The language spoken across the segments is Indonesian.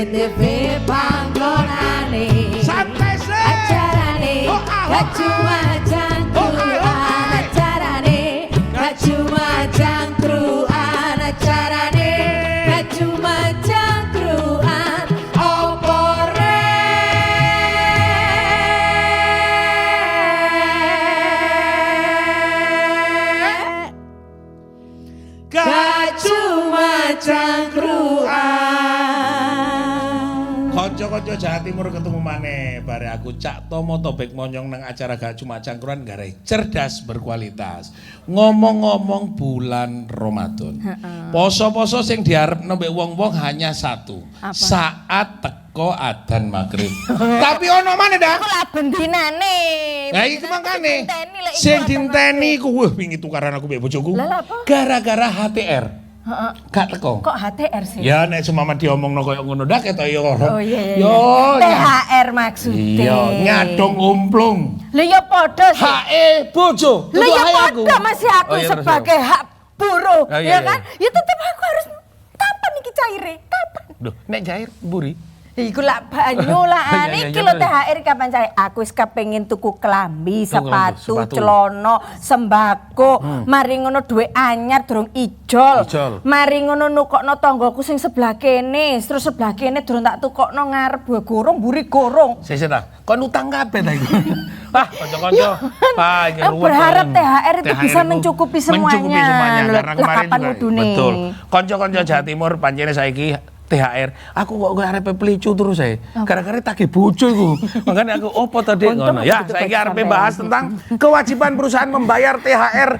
CTV panggonane santai sih acarane gak cuma jangkruan acarane gak cuma jangkruan acarane gak cuma jangkruan opore gak cuma jangkruan. Konco-konco Jawa Timur ketemu maneh bare aku Cak Tomo Tobek monyong nang acara gak cuma cangkruan garai cerdas berkualitas. Ngomong-ngomong bulan Ramadan. Poso-poso sing diarepno mbek wong-wong hanya satu. Apa? Saat teko adzan maghrib. Tapi ono maneh dah. Aku lah bendinane. Lah iki mangkane. Sing dinteni ku wah wingi tukaran aku mbek bojoku. Lah apa? Gara-gara HTR. Heeh. Gak teko. Kok HTR sih? Ya nek semama diomongno koyo ngono dak ketok ya. Oh iya. Yo. THR maksudnya. Iya, nyadong umplung. Lah ya padha sih. Hae bojo. Lah ya Hae aku. padha masih aku Oh, iya, terus, sebagai hak buruh, Oh, iya, ya iya. kan? Ya tetep aku harus kapan iki caire? Kapan? Duh, nek cair buri. Iku lah banyu lah, Iya, iya, iki iya, lho bener. THR kapan cair? Aku wis kepengin tuku kelambi, sepatu, sepatu. celana, sembako. Mari ngono dhuwit anyar durung ijol. Ijol. Mari ngono nukokno tanggoku sing sebelah kene, terus sebelah kene durung tak tukokno ngarep buah gorong, buri gorong. Sesuk ta. Kon utang kabeh ta iku. Wah, kanca-kanca. Wah, iki ruwet. Berharap kan. THR itu bisa itu mencukupi Mencukupi semuanya. semuanya. Lah, Karena kemarin kapan juga. udune? Betul. Kanca-kanca Jawa Timur pancene saiki THR. Aku kok arepe pelicu terus ae. Gara-gara tagih bojo iku. Makanya aku opo to Dik ngono. Ya, begitu saiki baik arepe sampean. bahas tentang kewajiban perusahaan membayar THR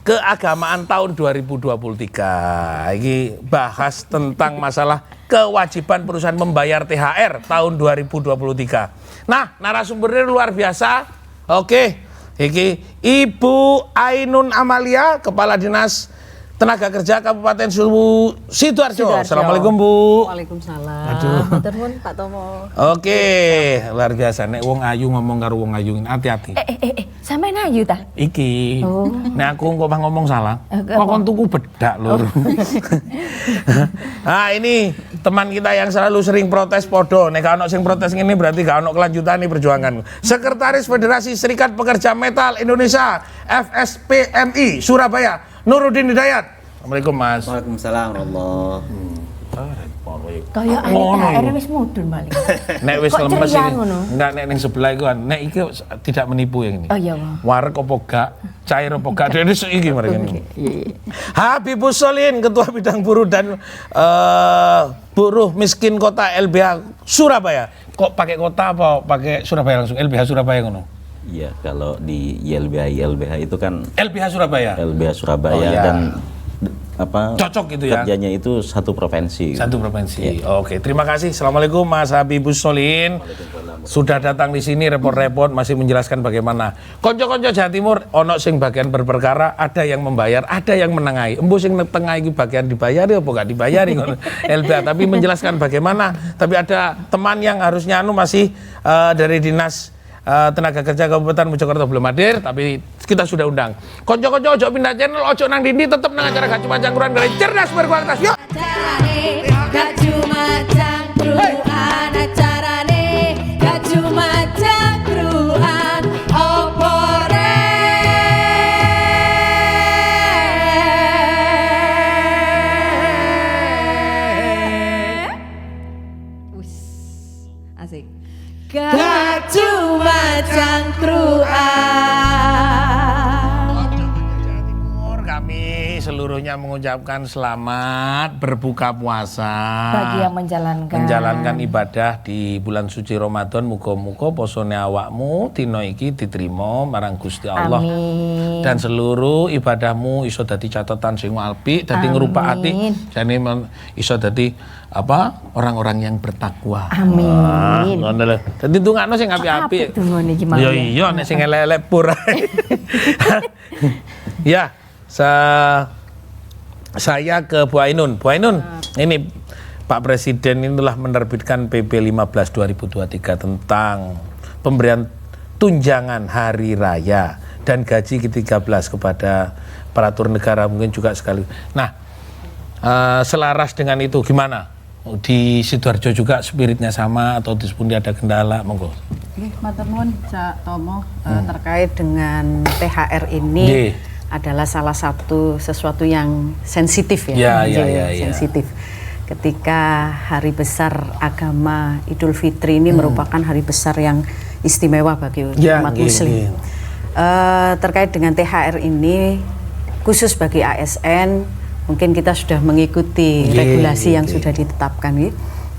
keagamaan tahun 2023. Iki bahas tentang masalah kewajiban perusahaan membayar THR tahun 2023. Nah, narasumbernya luar biasa. Oke, iki Ibu Ainun Amalia, Kepala Dinas Tenaga Kerja Kabupaten Sidoarjo. Assalamualaikum Bu. Waalaikumsalam. Aduh. Matur nuwun Pak Tomo. Oke, luar biasa. Nek wong ayu ngomong karo wong ayu, hati-hati. Sampean ayu ta? Iki, nek aku kok ngomong salah, kok kon tuku bedak lur. Nah ini teman kita yang selalu sering protes podo, nek gak ono sing protes ngene berarti gak ono kelanjutan nih perjuangan. Sekretaris Federasi Serikat Pekerja Metal Indonesia FSPMI Surabaya, Nuruddin Hidayat. Assalamualaikum Mas. Waalaikumsalam warahmatullahi Kaya THR wis mudhun balik. Nek wis Kok lemes ceria ini, ngono? enggak nek ning sebelah iku kan, nek iki tidak menipu yang ini. Oh iya, Bang. Warek apa gak, cair apa gak, dene iki mereka ini. Habibus Solihin, Ketua Bidang Buruh dan Buruh Miskin Kota LBH Surabaya. Kok pakai kota apa pakai Surabaya langsung? LBH Surabaya ngono. Iya, kalau di YLBH itu kan LBH Surabaya. LBH Surabaya Oh, iya. dan apa Cocok gitu ya. kerjanya itu satu provinsi. Satu provinsi. Oke, terima kasih. Assalamualaikum Mas Habibus Solihin. Sudah datang di sini repot-repot masih menjelaskan bagaimana. Konco-konco Jawa Timur ono sing bagian berperkara, ada yang membayar, ada yang menengahi. Embu sing tengah iki bagian dibayari apa gak dibayari ngono. LBH tapi menjelaskan bagaimana. Tapi ada teman yang harusnya masih dari Dinas Tenaga Kerja Kabupaten Mojokerto belum hadir, tapi kita sudah undang. Konco-konco ojo pindah channel, ojo nang dindi, tetap nang acara gak cuma cangkruan dari cerdas berkualitas. Yuk. Acarane gak cuma cangkruan acarane gak cuma cangkruan opore Asik. gak cuma cangkruan. Jawa Timur, kami seluruhnya mengucapkan selamat berbuka puasa. Bagi yang menjalankan Ibadah di bulan suci Ramadan, muga-muga posone awakmu dina iki diterima marang Gusti Allah. Amin. Dan seluruh ibadahmu iso dadi catatan sing apik, dadi ngrupakake jane iso dadi orang-orang yang bertakwa. Amin. Ngono lho. Dadi ndongakno sing apik-apik. Apik dungane iki mau. Ya iya nek sing elek-elek pur. Ya, saya ke Bu Ainun. Bu Ainun, ini Pak Presiden ini telah menerbitkan PP 15 2023 tentang pemberian tunjangan hari raya dan gaji ke-13 kepada aparatur negara mungkin juga sekali. Nah, selaras dengan itu gimana di Sidoarjo juga spiritnya sama atau di Sepundi ada kendala, monggo. Nggih, matur nuwun Cak Tomo. Terkait dengan THR ini Nggih. adalah salah satu sesuatu yang sensitif ya. Ya. Sensitif. Ketika hari besar agama Idul Fitri ini merupakan hari besar yang istimewa bagi umat Muslim. Terkait dengan THR ini khusus bagi ASN, mungkin kita sudah mengikuti regulasi yang sudah ditetapkan.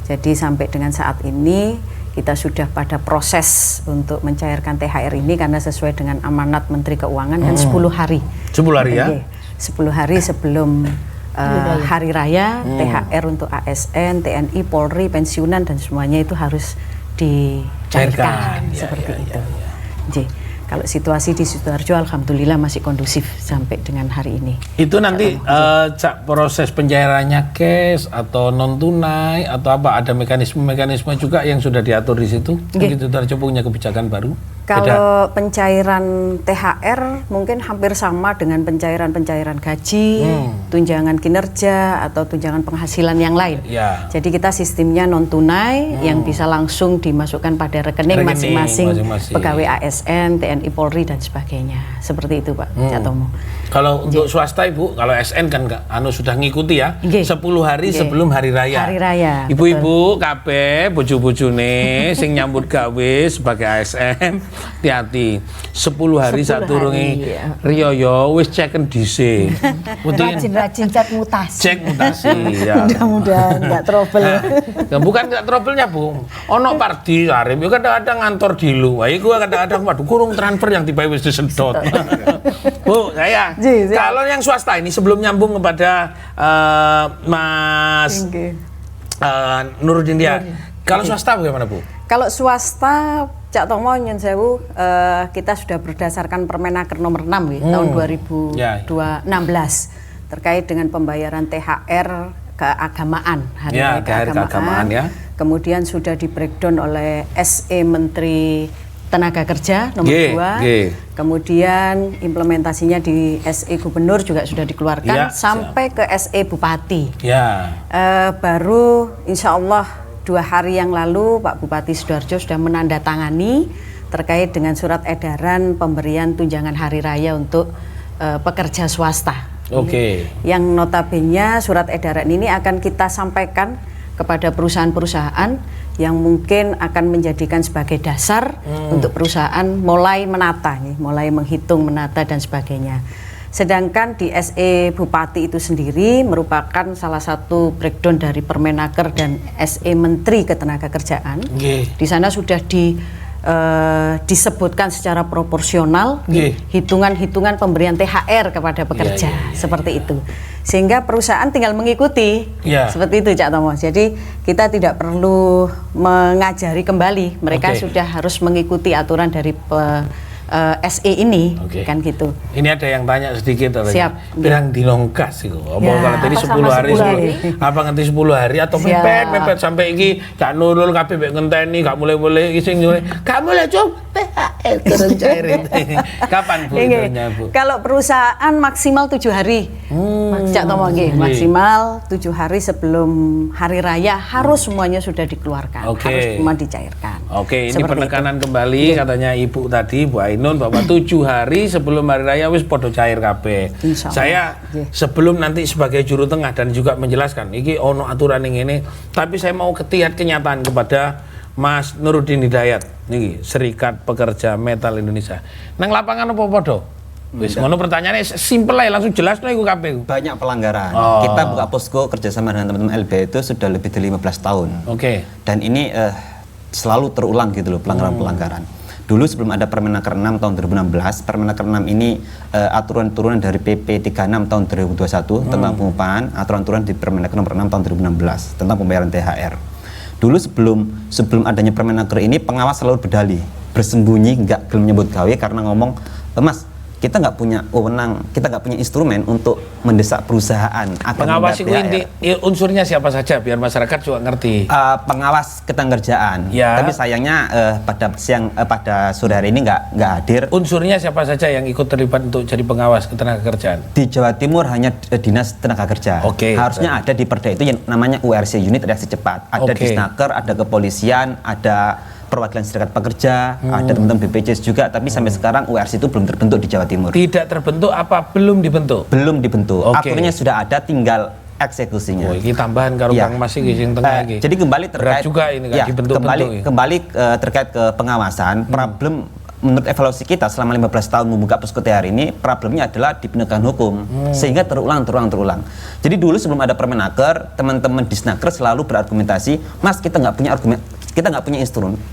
Jadi sampai dengan saat ini kita sudah pada proses untuk mencairkan THR ini karena sesuai dengan amanat Menteri Keuangan kan 10 hari. 10 hari ya? 10 hari sebelum hari raya, THR untuk ASN, TNI, Polri, pensiunan dan semuanya itu harus dicairkan. Seperti itu. Jadi, kalau situasi di Sidoarjo alhamdulillah masih kondusif sampai dengan hari ini. Itu nanti Cak, proses pencairannya cash atau non tunai atau apa, ada mekanisme juga yang sudah diatur di situ? Mungkin Sidoarjo punya kebijakan baru? Kalau pencairan THR mungkin hampir sama dengan pencairan gaji, tunjangan kinerja atau tunjangan penghasilan yang lain. Ya. Jadi kita sistemnya non tunai yang bisa langsung dimasukkan pada rekening masing-masing pegawai ASN, TNI, Polri dan sebagainya. Seperti itu Pak Cak Tomo. Kalau untuk swasta Ibu, kalau SN kan sudah ngikuti ya, 10 hari sebelum hari raya. Hari raya. Ibu-ibu kabeh bojo-bojone sing nyambut gawe sebagai ASN, hati-hati. 10 hari saturunge riyaya wis ceken dhisik. Rajin-rajin cek mutasi. Cek mutasi ya. Mudah-mudahan nggak trouble. Nah, bukan nggak trouble-nya Bu. Ono pardi arep yo kadang-kadang ngantor dilu. Wah iku kadang-kadang waduh kurung transfer yang tiba wis disedot. Bu, saya kalau yang swasta ini sebelum nyambung kepada Mas Nuruddin dia. Kalau swasta bagaimana Bu? Kalau swasta Cak Tomo nyun sewu, kita sudah berdasarkan Permenaker nomor 6 tahun 2016 terkait dengan pembayaran THR keagamaan, hari raya keagamaan ya. Kemudian sudah di breakdown oleh SE Menteri Tenaga Kerja nomor 2. Kemudian implementasinya di SE Gubernur juga sudah dikeluarkan sampai ke SE Bupati. Baru insya Allah 2 hari yang lalu Pak Bupati Sidoarjo sudah menandatangani terkait dengan surat edaran pemberian tunjangan hari raya untuk pekerja swasta. Yang notabene surat edaran ini akan kita sampaikan kepada perusahaan-perusahaan yang mungkin akan menjadikan sebagai dasar untuk perusahaan mulai menata, mulai menghitung, menata dan sebagainya. Sedangkan di SE Bupati itu sendiri merupakan salah satu breakdown dari Permenaker dan SE Menteri Ketenagakerjaan. Di sana sudah disebutkan secara proporsional hitungan-hitungan pemberian THR kepada pekerja seperti itu. Sehingga perusahaan tinggal mengikuti seperti itu Cak Tomo. Jadi kita tidak perlu mengajari kembali, mereka sudah harus mengikuti aturan dari SE ini kan gitu. Ini ada yang tanya sedikit Siap. Pirang dinongkas itu. Kalau tadi 10 hari, apa nganti 10 hari atau mepet sampai iki gak nurul kabeh mek ngenteni gak mulai-mulai sing nyure. Gak mulai Cum THR turun cair itu. Kapan Bu itunya Bu? Kalau perusahaan maksimal 7 hari. Cak Tomo nggih, maksimal 7 hari sebelum hari raya harus semuanya sudah dikeluarkan, harus semua dicairkan. Ini penekanan kembali katanya Ibu tadi Bu Ainun bahwa 7 hari sebelum hari raya wis podo cair kabeh. Saya sebelum nanti sebagai juru tengah dan juga menjelaskan iki ono aturan yang ini, tapi saya mau ketiat kenyataan kepada Mas Nuruddin Hidayat niki Serikat Pekerja Metal Indonesia. Nang lapangan apa podo? Wis ngono pertanyaannya simpel aja langsung jelas iku kabeh. Banyak pelanggaran. Kita buka posko kerjasama dengan teman-teman LBH itu sudah lebih dari 15 tahun. Dan ini selalu terulang gitu loh pelanggaran-pelanggaran. Dulu sebelum ada Permenaker 6 tahun 2016, Permenaker 6 ini aturan turunan dari PP 36 tahun 2021 tentang pengupahan, aturan-aturan di Permenaker nomor 6 tahun 2016 tentang pembayaran THR. Dulu sebelum adanya Permenaker ini pengawas selalu berdalih, bersembunyi, nggak belum menyebut gawe karena ngomong, Mas, kita nggak punya wewenang, kita nggak punya instrumen untuk mendesak perusahaan agar pengawas itu membayar THR. unsurnya siapa saja biar masyarakat juga ngerti. Pengawas ketenagakerjaan. Ya. Tapi sayangnya pada sore hari ini nggak hadir. Unsurnya siapa saja yang ikut terlibat untuk jadi pengawas ketenagakerjaan? Di Jawa Timur hanya Dinas Tenaga Kerja. Oke. Harusnya ada di Perda itu yang namanya URC, Unit Reaksi Cepat. Ada di Disnaker, ada kepolisian, ada perwakilan serikat pekerja, ada teman-teman BPJS juga, tapi sampai sekarang URC itu belum terbentuk di Jawa Timur. Tidak terbentuk apa belum dibentuk? Belum dibentuk. Oke. Aturannya sudah ada, tinggal eksekusinya. Oh, ini tambahan karo Ya. Kang Mas iki sing tengah iki. Jadi kembali terkait berat juga ini ya, dibentuk-bentuk. kembali terkait ke pengawasan, problem menurut evaluasi kita selama 15 tahun membuka posko THR ini, problemnya adalah di penegakan hukum, sehingga terulang. Jadi dulu sebelum ada Permenaker, teman-teman Disnaker selalu berargumentasi, Mas, kita nggak punya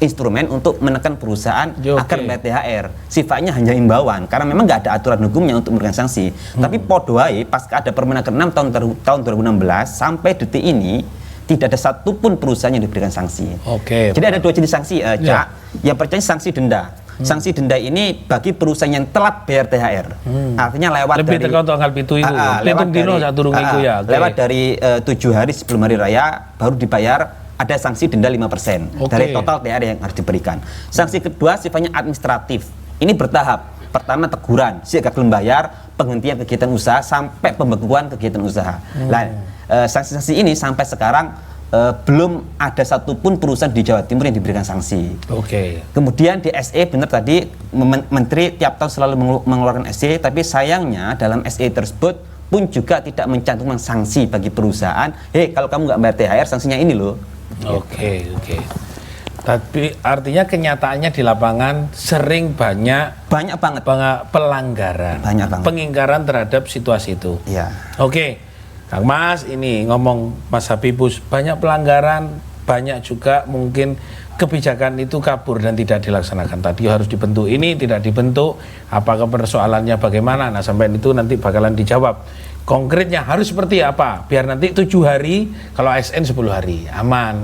instrumen untuk menekan perusahaan agar bayar THR. Sifatnya hanya imbauan, karena memang nggak ada aturan hukumnya untuk memberikan sanksi. Tapi podoai pas ada Permenaker 6 tahun 2016 sampai detik ini tidak ada satupun perusahaan yang diberikan sanksi. Oke. Jadi ada dua jenis sanksi, Cak. Yang pertama sanksi denda. Sanksi denda ini bagi perusahaan yang telat bayar THR. Artinya lewat lebih dari tanggal pitu itu. Pitung dino sadurunge iku ya. Oke. Lewat dari 7 hari sebelum hari raya baru dibayar, ada sanksi denda 5% dari total THR yang harus diberikan. Sanksi kedua sifatnya administratif. Ini bertahap. Pertama teguran, jika belum bayar, penghentian kegiatan usaha sampai pembekuan kegiatan usaha. Sanksi-sanksi ini sampai sekarang belum ada satupun perusahaan di Jawa Timur yang diberikan sanksi. Oke. Kemudian di SE, benar tadi Menteri tiap tahun selalu mengeluarkan SE, tapi sayangnya dalam SE tersebut pun juga tidak mencantumkan sanksi bagi perusahaan. Kalau kamu nggak bayar THR, sanksinya ini loh. Oke. Tapi artinya kenyataannya di lapangan sering banyak banget pelanggaran, pengingkaran terhadap situasi itu. Iya. Oke. Kang Mas, ini ngomong Mas Habibus, banyak pelanggaran, banyak juga mungkin kebijakan itu kabur dan tidak dilaksanakan. Tadi harus dibentuk, ini tidak dibentuk, apakah persoalannya bagaimana? Nah, sampai itu nanti bakalan dijawab. Konkretnya harus seperti apa? Biar nanti 7 hari, kalau ASN 10 hari, aman.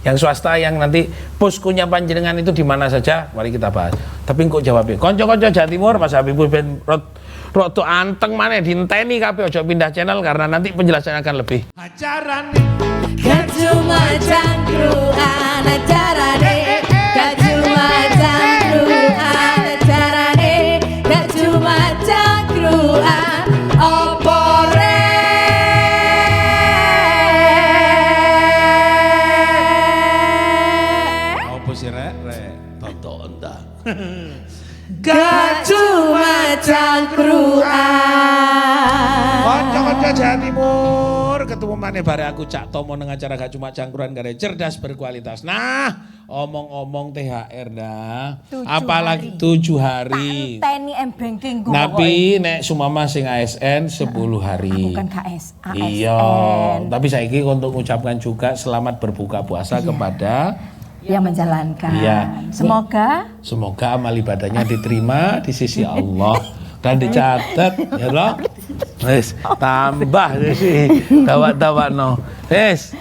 Yang swasta yang nanti poskonya panjenengan itu di mana saja, mari kita bahas. Tapi kok jawabnya, konco-konco Jawa Timur, Mas Habibus ben roto anteng mana dinteni kabeh ojo pindah channel karena nanti penjelasannya akan lebih. Acarane gak cuma cangkruan acarane, gak cuma cangkruan acarane, gak cuma cangkruan opore. Apa sih rek? Toto entah. Gak cuma cangkruan. Konco-konco Jawa Timur, ketemu mana bare aku Cak Tomo nang acara gak cuma cangkruan gare cerdas berkualitas. Nah, omong-omong THR dah. Apalagi 7 hari. Teni M-Banking gue. Tapi nek sumama sing ASN 10 hari. Bukan KS, ASN. Iya, tapi saiki untuk mengucapkan juga selamat berbuka puasa kepada yang menjalankan. Iya. Semoga amal ibadahnya diterima di sisi Allah dan dicatat ya loh. Wes tambah sih tawak-tawak no. Wes.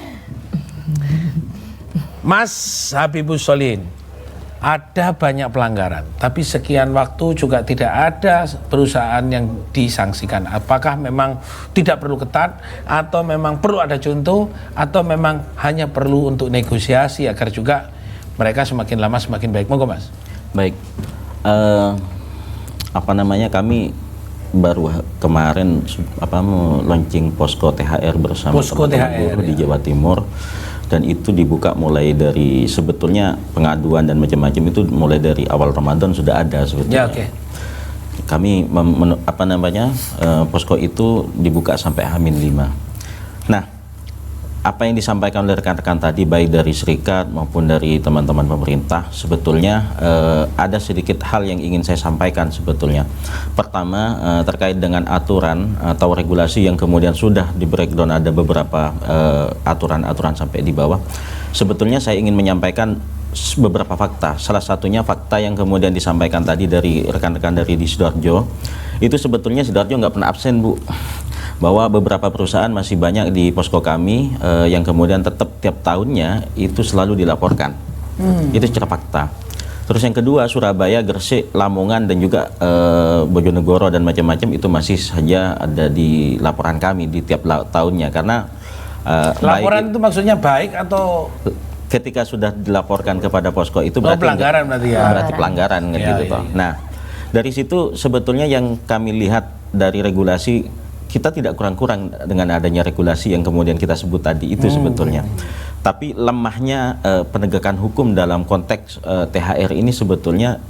Mas Habibus Solihin, ada banyak pelanggaran, tapi sekian waktu juga tidak ada perusahaan yang disangsikan. Apakah memang tidak perlu ketat, atau memang perlu ada contoh, atau memang hanya perlu untuk negosiasi agar juga mereka semakin lama semakin baik? Monggo Mas. Baik, kami baru kemarin launching posko THR bersama teman-teman buruh di Jawa Timur. Dan itu dibuka mulai dari sebetulnya pengaduan dan macam-macam itu mulai dari awal Ramadan sudah ada sebetulnya. Ya, oke. Kami posko itu dibuka sampai H-5. Nah, apa yang disampaikan oleh rekan-rekan tadi baik dari serikat maupun dari teman-teman pemerintah sebetulnya ada sedikit hal yang ingin saya sampaikan sebetulnya. Pertama, terkait dengan aturan atau regulasi yang kemudian sudah di breakdown, ada beberapa aturan-aturan sampai di bawah. Sebetulnya saya ingin menyampaikan beberapa fakta. Salah satunya fakta yang kemudian disampaikan tadi dari rekan-rekan dari di Sidoarjo, itu sebetulnya Sidoarjo nggak pernah absen, Bu, bahwa beberapa perusahaan masih banyak di posko kami yang kemudian tetap tiap tahunnya itu selalu dilaporkan. Itu secara fakta. Terus yang kedua Surabaya, Gresik, Lamongan dan juga Bojonegoro dan macam-macam itu masih saja ada di laporan kami di tiap tahunnya karena laporan itu maksudnya baik atau ketika sudah dilaporkan kepada posko itu berarti pelanggaran berarti ya. Berarti pelanggaran gitu toh. Nah, dari situ sebetulnya yang kami lihat dari regulasi kita tidak kurang-kurang dengan adanya regulasi yang kemudian kita sebut tadi itu sebetulnya. Tapi lemahnya penegakan hukum dalam konteks THR ini sebetulnya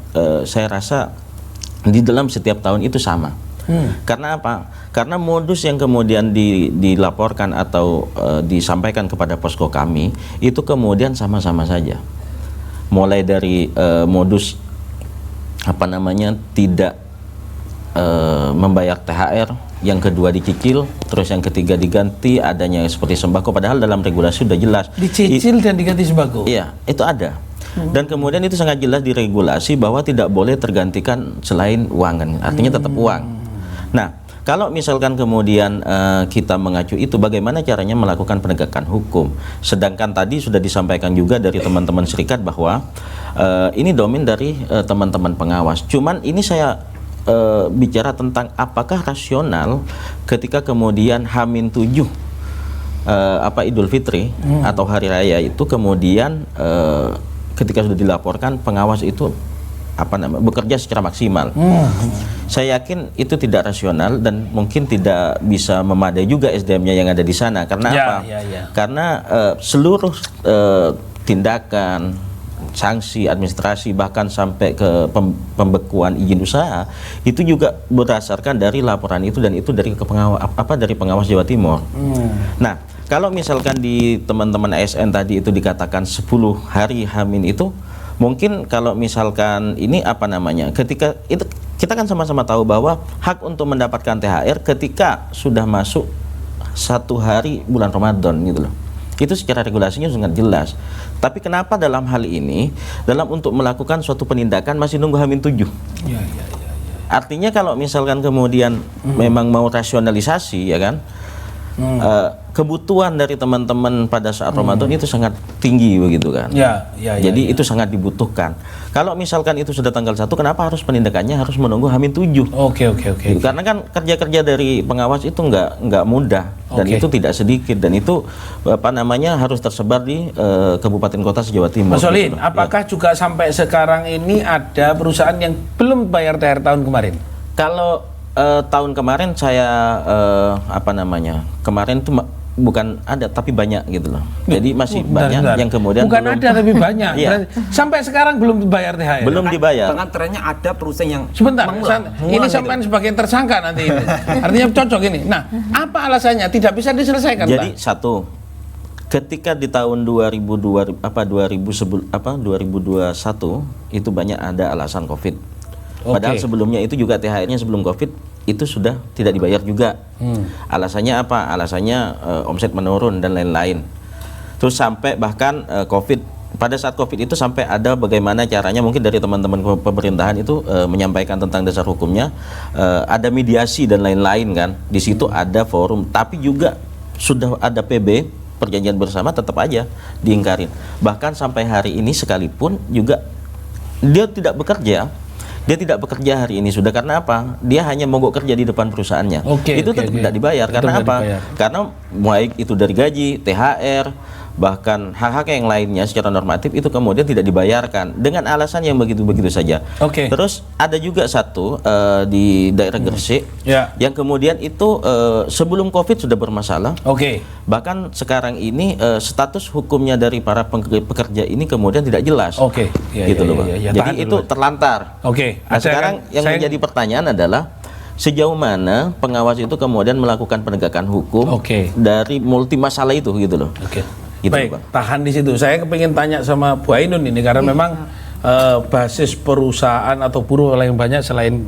saya rasa di dalam setiap tahun itu sama. Karena apa? Karena modus yang kemudian dilaporkan atau disampaikan kepada posko kami itu kemudian sama-sama saja. Mulai dari modus tidak membayar THR, yang kedua dicicil, terus yang ketiga diganti adanya seperti sembako, padahal dalam regulasi sudah jelas dicicil dan diganti sembako. Iya, itu ada. Dan kemudian itu sangat jelas di regulasi bahwa tidak boleh tergantikan selain uang kan, artinya tetap uang. Nah, kalau misalkan kemudian kita mengacu itu, bagaimana caranya melakukan penegakan hukum? Sedangkan tadi sudah disampaikan juga dari teman-teman serikat bahwa ini domain dari teman-teman pengawas. Cuman ini saya bicara tentang apakah rasional ketika kemudian H-7 Idul Fitri atau Hari Raya itu kemudian ketika sudah dilaporkan pengawas itu bekerja secara maksimal. Saya yakin itu tidak rasional dan mungkin tidak bisa memadai juga SDM-nya yang ada di sana. Karena apa? Karena seluruh tindakan, sanksi administrasi bahkan sampai ke pembekuan izin usaha itu juga berdasarkan dari laporan itu dan itu dari dari pengawas Jawa Timur. Nah, kalau misalkan di teman-teman ASN tadi itu dikatakan 10 hari H- itu mungkin kalau misalkan ini ketika itu kita kan sama-sama tahu bahwa hak untuk mendapatkan THR ketika sudah masuk 1 hari bulan Ramadan gitu loh. Itu secara regulasinya sangat jelas. Tapi kenapa dalam hal ini, dalam untuk melakukan suatu penindakan masih nunggu H-7? Artinya kalau misalkan kemudian memang mau rasionalisasi, ya kan, kebutuhan dari teman-teman pada saat Ramadan itu sangat tinggi begitu kan. Jadi itu sangat dibutuhkan. Kalau misalkan itu sudah tanggal 1, kenapa harus penindakannya harus menunggu H-7? Oke. Karena kan kerja-kerja dari pengawas itu nggak mudah dan itu tidak sedikit dan itu harus tersebar di kabupaten kota se-Jawa Timur. Mas Solin, gitu. apakah juga sampai sekarang ini ada perusahaan yang belum bayar THR tahun kemarin? Kalau tahun kemarin saya kemarin itu bukan ada tapi banyak gitu loh. Jadi masih banyak yang kemudian bukan belum, ada tapi banyak. Sampai sekarang belum dibayar THR. Belum dibayar. Dengan trennya ada perusahaan yang sebentar, ini sampai sebagai tersangka nanti ini. Artinya cocok ini. Nah, apa alasannya tidak bisa diselesaikan? Jadi satu, ketika di tahun 2021 itu banyak ada alasan Covid. Padahal sebelumnya itu juga THR-nya sebelum Covid itu sudah tidak dibayar juga. Alasannya apa? Alasannya omset menurun dan lain-lain. Terus sampai bahkan Covid, pada saat Covid itu sampai ada bagaimana caranya mungkin dari teman-teman pemerintahan itu menyampaikan tentang dasar hukumnya, ada mediasi dan lain-lain kan. Di situ ada forum, tapi juga sudah ada PB, perjanjian bersama, tetap aja diingkarin. Bahkan sampai hari ini sekalipun juga dia tidak bekerja. Dia tidak bekerja hari ini sudah, karena apa? Dia hanya mogok kerja di depan perusahaannya. Itu tetap tidak dibayar. Karena apa? Karena baik itu dari gaji, THR, bahkan hak-hak yang lainnya secara normatif itu kemudian tidak dibayarkan dengan alasan yang begitu-begitu saja. Terus ada juga satu di daerah Gresik yang kemudian itu sebelum Covid sudah bermasalah. Bahkan sekarang ini status hukumnya dari para pekerja ini kemudian tidak jelas. Gitu loh, Bang. Jadi itu terlantar. Nah, sekarang yang menjadi pertanyaan adalah sejauh mana pengawas itu kemudian melakukan penegakan hukum dari multi masalah itu gitu loh. Gitu, baik, Bang. tahan di situ. Saya kepingin tanya sama Bu Ainun ini karena memang basis perusahaan atau buruh yang banyak selain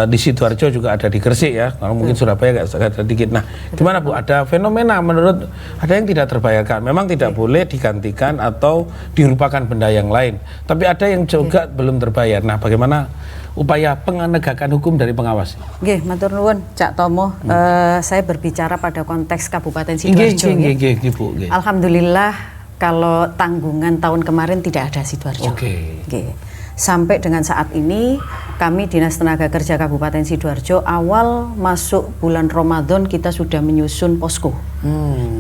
di Sidoarjo juga ada di Gresik ya. Kalau mungkin Surabaya agak sedikit. Nah, gimana Bu? Ada fenomena menurut ada yang tidak terbayarkan. Memang tidak boleh digantikan atau dirupakan benda yang lain. Tapi ada yang juga belum terbayar. Nah, bagaimana upaya penegakan hukum dari pengawas? Nggih, matur nuwun Cak Tomo. Saya berbicara pada konteks Kabupaten Sidoarjo. Alhamdulillah kalau tanggungan tahun kemarin tidak ada Sidoarjo. sampai dengan saat ini kami Dinas Tenaga Kerja Kabupaten Sidoarjo awal masuk bulan Ramadan kita sudah menyusun posko.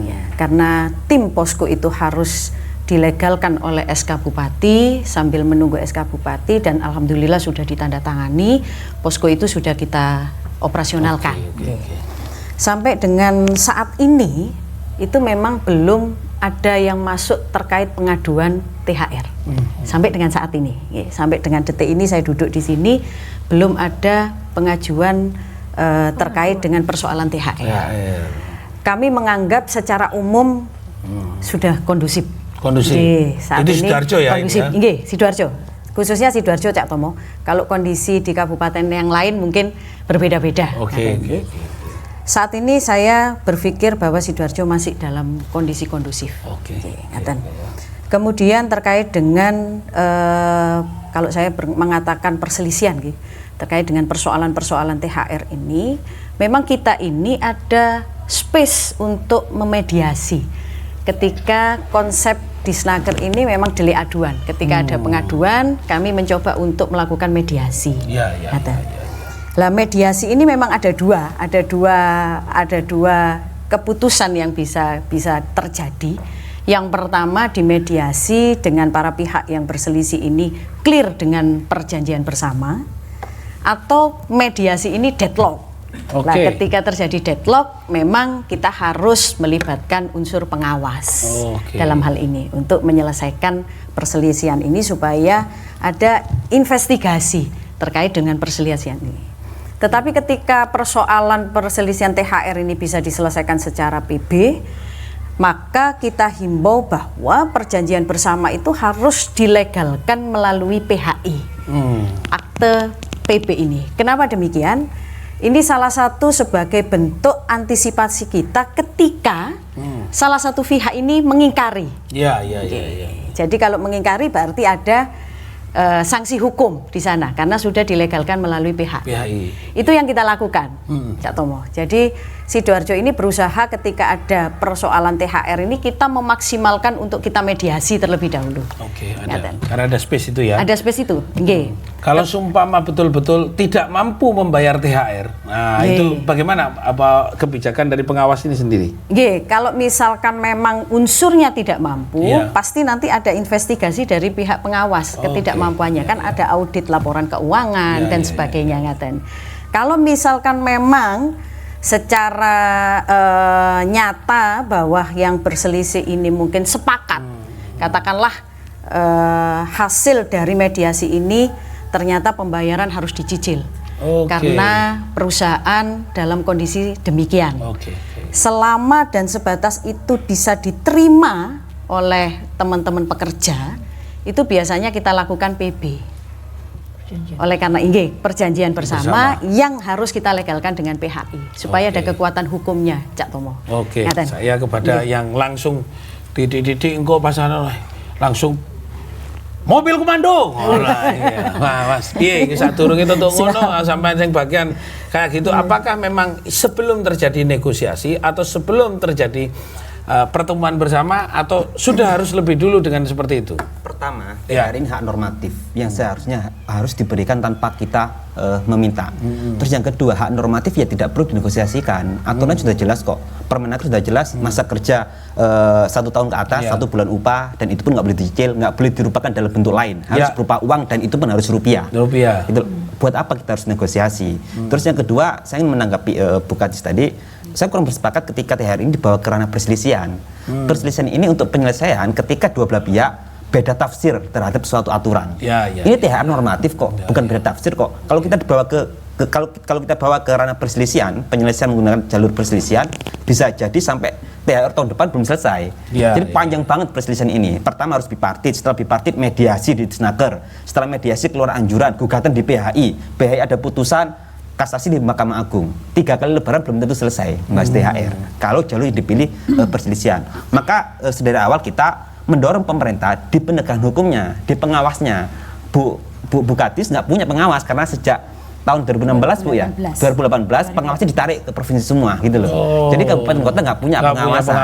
Ya, karena tim posko itu harus dilegalkan oleh SK Bupati, sambil menunggu SK Bupati dan alhamdulillah sudah ditandatangani, posko itu sudah kita operasionalkan. Sampai dengan saat ini itu memang belum ada yang masuk terkait pengaduan THR. Sampai dengan saat ini, sampai dengan detik ini saya duduk di sini belum ada pengajuan terkait dengan persoalan THR. Kami menganggap secara umum sudah kondusif. Saat ini Sidoarjo ya? Kondusif, Sidoarjo. Khususnya Sidoarjo, Cak Tomo. Kalau kondisi di kabupaten yang lain mungkin berbeda-beda. Saat ini saya berpikir bahwa Sidoarjo masih dalam kondisi kondusif. Kemudian terkait dengan kalau saya mengatakan perselisihan, terkait dengan persoalan-persoalan THR ini, memang kita ini ada space untuk memediasi. Ketika konsep Disnaker ini memang delik aduan. Ketika ada pengaduan, kami mencoba untuk melakukan mediasi. Lah mediasi ini memang ada dua keputusan yang bisa terjadi. Yang pertama di mediasi dengan para pihak yang berselisih ini clear dengan perjanjian bersama, atau mediasi ini deadlock. Nah, ketika terjadi deadlock, memang kita harus melibatkan unsur pengawas dalam hal ini untuk menyelesaikan perselisihan ini supaya ada investigasi terkait dengan perselisihan ini. Tetapi ketika persoalan perselisihan THR ini bisa diselesaikan secara PB, maka kita himbau bahwa perjanjian bersama itu harus dilegalkan melalui PHI, akte PB ini. Kenapa demikian? Ini salah satu sebagai bentuk antisipasi kita ketika salah satu pihak ini mengingkari. Jadi kalau mengingkari berarti ada sanksi hukum di sana karena sudah dilegalkan melalui PHI. Itu yang kita lakukan, Cak Tomo. Jadi Sidoarjo ini berusaha ketika ada persoalan THR ini kita memaksimalkan untuk kita mediasi terlebih dahulu. Karena ada space itu ya. Ada space itu. Kalau seumpama betul-betul tidak mampu membayar THR, nah itu bagaimana apa kebijakan dari pengawas ini sendiri? Kalau misalkan memang unsurnya tidak mampu, pasti nanti ada investigasi dari pihak pengawas ketidakmampuannya. Kan ada audit laporan keuangan dan sebagainya. Kalau misalkan memang secara nyata bahwa yang berselisih ini mungkin sepakat, katakanlah hasil dari mediasi ini ternyata pembayaran harus dicicil karena perusahaan dalam kondisi demikian. Selama dan sebatas itu bisa diterima oleh teman-teman pekerja, itu biasanya kita lakukan PB. Oleh karena ini perjanjian bersama yang harus kita legalkan dengan PHI supaya ada kekuatan hukumnya, Cak Tomo. Saya kepada yang langsung didik engko pasaran langsung mobil komando. Mas, iki saturung itu tuh ngono sampai yang bagian kayak gitu. Apakah memang sebelum terjadi negosiasi atau sebelum terjadi pertemuan bersama atau sudah harus lebih dulu dengan seperti itu? Pertama, THR ini hak normatif yang seharusnya harus diberikan tanpa kita meminta. Terus yang kedua, hak normatif ya tidak perlu dinegosiasikan. Aturan sudah jelas kok. Permenaker sudah jelas masa kerja 1 tahun ke atas, 1 bulan upah, dan itu pun nggak boleh dicicil, nggak boleh dirupakan dalam bentuk lain. Harus berupa uang dan itu pun harus rupiah. Itu buat apa kita harus negosiasi? Terus yang kedua, saya ingin menanggapi Bu Kadis tadi. Saya kurang bersepakat ketika THR ini dibawa ke ranah perselisihan. Perselisihan ini untuk penyelesaian ketika dua belah pihak beda tafsir terhadap suatu aturan. Ini THR normatif kok, bukan beda tafsir kok. Kalau kita dibawa kalau kita bawa ke ranah perselisihan, penyelesaian menggunakan jalur perselisihan, bisa jadi sampai THR tahun depan belum selesai. Jadi panjang banget perselisihan ini. Pertama harus bipartit, setelah bipartit mediasi di Disnaker, setelah mediasi keluar anjuran, gugatan di PHI. PHI ada putusan kasasi di Mahkamah Agung. 3 kali lebaran belum tentu selesai membahas THR. Kalau jalur yang dipilih perselisihan. Maka dari awal kita mendorong pemerintah di penegakan hukumnya, di pengawasnya. Bu Kadis nggak punya pengawas karena sejak tahun 2016 Bu ya, 2018 pengawasnya ditarik ke provinsi semua gitu loh. Jadi kabupaten kota nggak punya pengawasan.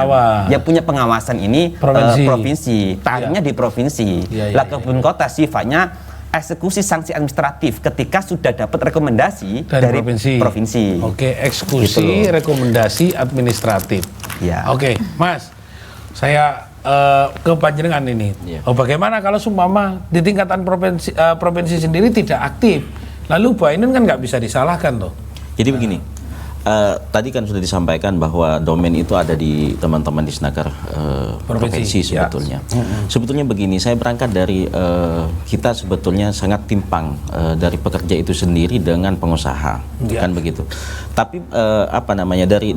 Ya punya pengawasan ini provinsi, tariknya di provinsi. Lah kabupaten kota sifatnya eksekusi sanksi administratif ketika sudah dapat rekomendasi dari provinsi. Oke, eksekusi gitu rekomendasi administratif. Ya. Oke, Mas, saya ke panjenengan ini. Ya. Bagaimana kalau seumpama di tingkatan provinsi sendiri tidak aktif? Lalu Bu Ainun kan nggak bisa disalahkan tuh. Jadi begini, tadi kan sudah disampaikan bahwa domain itu ada di teman-teman di Senaker provinsi sebetulnya. Sebetulnya begini, saya berangkat dari kita sebetulnya sangat timpang dari pekerja itu sendiri dengan pengusaha, kan begitu. Tapi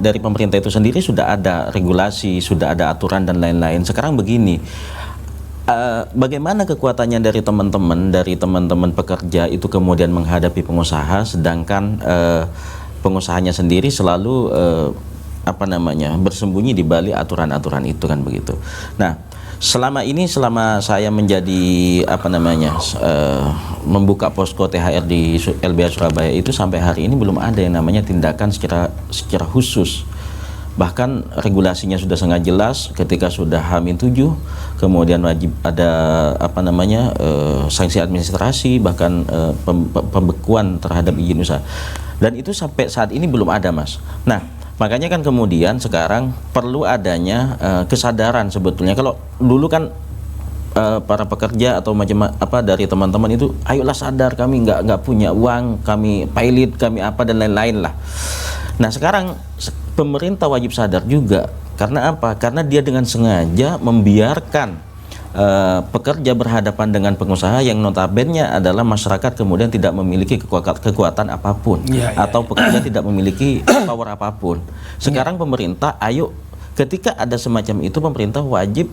dari pemerintah itu sendiri sudah ada regulasi, sudah ada aturan dan lain-lain. Sekarang begini. Bagaimana kekuatannya dari teman-teman pekerja itu kemudian menghadapi pengusaha, sedangkan pengusahanya sendiri selalu bersembunyi di balik aturan-aturan itu, kan begitu. Nah, selama saya menjadi membuka posko THR di LBH Surabaya itu sampai hari ini belum ada yang namanya tindakan secara khusus. Bahkan regulasinya sudah sangat jelas, ketika sudah H-7 kemudian wajib ada sanksi administrasi, bahkan pembekuan terhadap izin usaha. Dan itu sampai saat ini belum ada, Mas. Nah, makanya kan kemudian sekarang perlu adanya kesadaran sebetulnya. Kalau dulu kan para pekerja atau dari teman-teman itu, ayolah sadar, kami nggak punya uang, kami pilot, kami apa dan lain-lain lah. Nah, sekarang pemerintah wajib sadar juga. Karena apa? Karena dia dengan sengaja membiarkan pekerja berhadapan dengan pengusaha yang notabene adalah masyarakat kemudian tidak memiliki kekuatan apapun, atau pekerja tidak memiliki power apapun. Sekarang pemerintah, ayo, ketika ada semacam itu, pemerintah wajib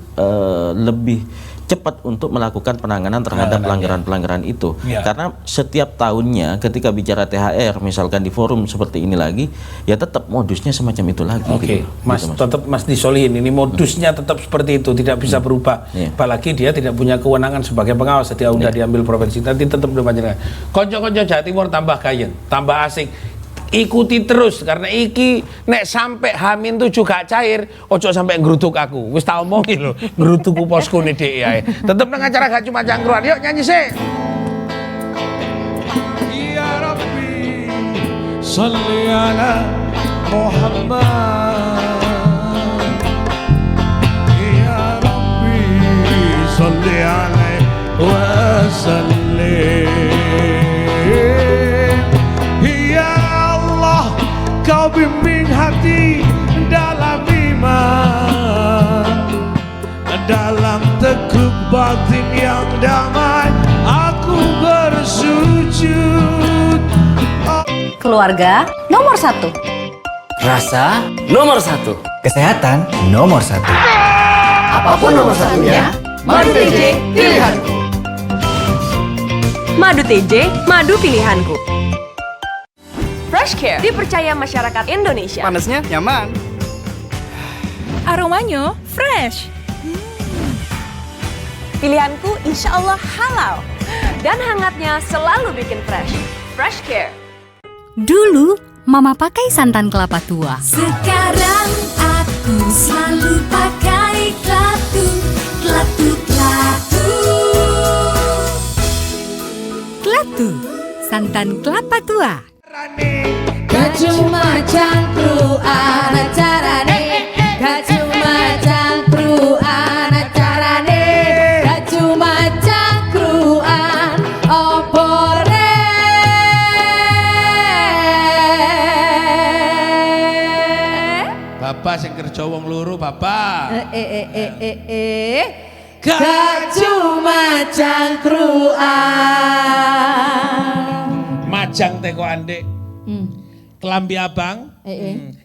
lebih cepat untuk melakukan penanganan terhadap pelanggaran-pelanggaran itu. Karena setiap tahunnya ketika bicara THR, misalkan di forum seperti ini lagi, ya tetap modusnya semacam itu lagi. Oke, Mas, tetap Mas disolihin, ini modusnya tetap seperti itu, tidak bisa berubah. Apalagi dia tidak punya kewenangan sebagai pengawas, dia udah diambil provinsi, nanti tetap berpanjangan. Konco-konco Jawa Timur tambah gayeng, tambah asik. Ikuti terus, karena iki nek sampai H-7 gak cair, ojo sampai ngeruduk aku. Wis tak omongi lho, ngerudukku posko nih dek ya. Tetep nang acara gak cuma cangkruan. Yuk nyanyi sih. Ya Rabbi, sholli ala Muhammad. Ya Rabbi, sholli alaihi wa sallim. Kau bimbing hati dalam iman, dalam tekuk batin yang damai, aku bersujud. Keluarga nomor 1. Rasa nomor 1. Kesehatan nomor 1. Apapun nomor satunya, Madu TJ pilihanku. Madu TJ, madu pilihanku. Fresh Care dipercaya masyarakat Indonesia. Panasnya nyaman. Aromanya fresh. Pilihanku insya Allah halal. Dan hangatnya selalu bikin fresh. Fresh Care. Dulu, Mama pakai santan kelapa tua. Sekarang aku selalu pakai Klatu. Klatu, santan kelapa tua. Gak cuma cangkruan acarane, gak cuma cangkruan acarane, gak cuma cangkruan opore. Bapak sing kerja wong loro, Bapak. Gak cuma cangkruan. Majang teko andek. Kelambi abang,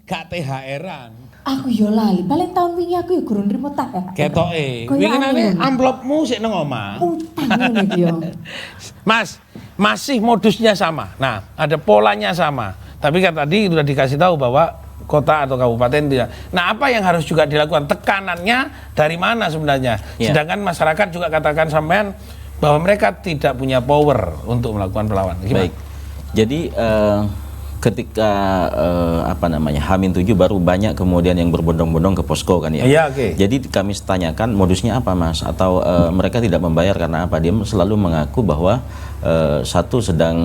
gak THR-an. Aku yo lali, paling tahun wingi aku yo gurung nrimo THR. Ketoke, winginane amplopmu sik nang omah. Utang ngene iki yo. Mas, masih modusnya sama. Nah, ada polanya sama. Tapi kan tadi sudah dikasih tahu bahwa kota atau kabupaten tidak. Nah, apa yang harus juga dilakukan? Tekanannya dari mana sebenarnya? Sedangkan masyarakat juga katakan sampean bahwa mereka tidak punya power untuk melakukan perlawanan. Gimana? Baik. Jadi ketika H-7 baru banyak kemudian yang berbondong-bondong ke posko kan ya. Iya, oke. Jadi kami tanyakan modusnya apa Mas, atau mereka tidak membayar karena apa? Dia selalu mengaku bahwa satu sedang